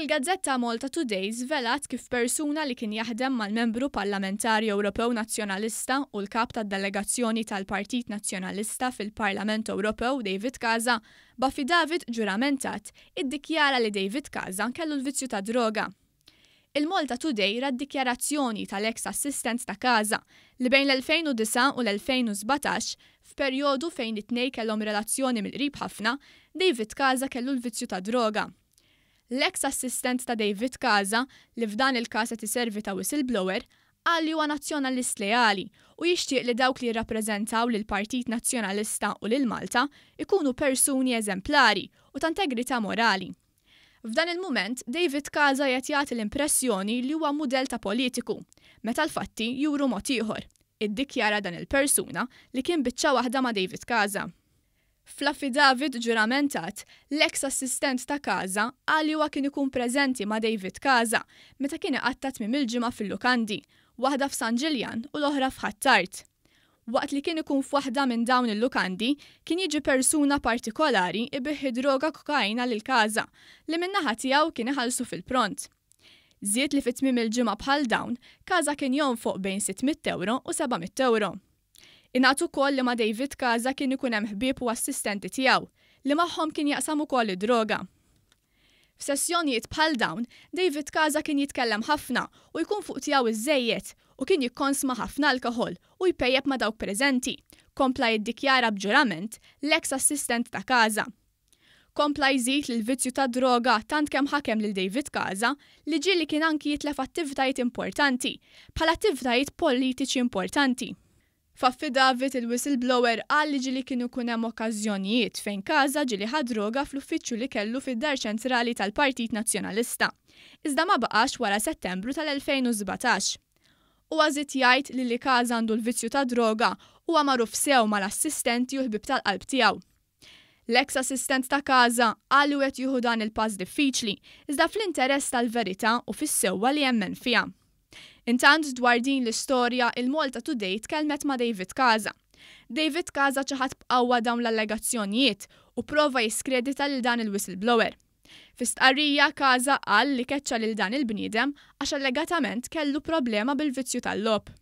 Il-Gazzetta Malta Today żvelat kif persuna li kien jaħdem mal-membru parlamentari Ewropew Nazzjonalista u l-kap tad-delegazzjoni tal-Partit Nazzjonalista fil-Parlament Ewropew David Casa b'affidavit ġuramentat iddikjara li David Casa kellu l-vizzju ta' droga. Il-Malta Today ra d-dikjarazzjoni tal-ex assistent ta' Casa li bejn l-2009 u l-2017 f'perjodu fejn it-tnejn kellhom relazzjoni mill-qrib ħafna, David Casa kellu l-vizzju ta' droga. L-ex assistent ta' David Casa li f'dan il-każ qed iservi ta' whistleblower qal li huwa nazzjonalist leali u jixtieq li dawk li jirrappreżentaw lil Partit Nazzjonalista u lil Malta ikunu persuni eżemplari u ta' integrità morali. F'dan il-mument David Casa qed jagħti l-impressjoni li huwa mudell ta' politiku, meta l-fatti juru mod ieħor, iddikjara dan il-persuna li kien biċċa waħda ma' David Casa. Fl-affidavit ġuramentat, l-ex assistent ta' Casa qal li huwa kien ikun preżenti ma' David Casa meta kien iqattat tmiem il-ġimgħa fil-lukandi, waħda f'San Ġiljan u l-oħra f'Ħattart. Waqt li kien ikun f'waħda minn dawn il-lukandi, kien jiġi persuna partikolari ibiħħi droga kokaina lil Casa li min-naħa tiegħu kien iħallsu fil-pront. Żied li fit-tmiem il-ġimgħa bħal dawn, Casa kien jonfoq bejn 600 euro u 700 euro. Ingħatu wkoll li ma' David Casa kien ikun hemm ħbieb u assistenti tiegħu li magħhom kien jaqsam ukoll id-droga. F'sessjonijiet bħal dawn, David Casa kien jitkellem ħafna u jkun fuq tiegħu iżejjed u kien jikkonsma ħafna alkoħol u jpejjeb ma' dawk preżenti, kompla jiddikjara b'ġurament l-ex assistent ta' Casa. Kompla jżid li l-vizzju ta' droga tant kemm ħakem lil David Casa li ġieli kien anki jitlef attivitajiet importanti, bħal attivitajiet politiċi importanti. F'affidavit il-whistleblower qal li ġieli kienu kun hemm okkażjonijiet fejn Casa ġieli ħad droga fl-uffiċċju li kellu fid-dar ċentrali tal-Partit Nazzjonalista, iżda ma baqax wara Settembru tal-2017. U għażit jgħid li Casa għandu l-vizzju ta' droga huwa magħruf sew mal-assistenti u l-ħbieb tal-qalb tiegħu. L-ex assistent ta' Casa qal li qed jieħu dan il-pass diffiċli, iżda fl-interess tal-verità u fis-sewwa li jemmen fiha. Intant dwar din l-istorja il-Malta Today tkellmet ma' David Casa. David Casa ċaħat b'qawwa dawn l-allegazzjonijiet u prova jiskredita lil dan il-whistleblower. Fis-stqarrija Casa qal li keċċa lil dan il-bniedem għax allegatament kellu problema bil-vizzju tal-logħob.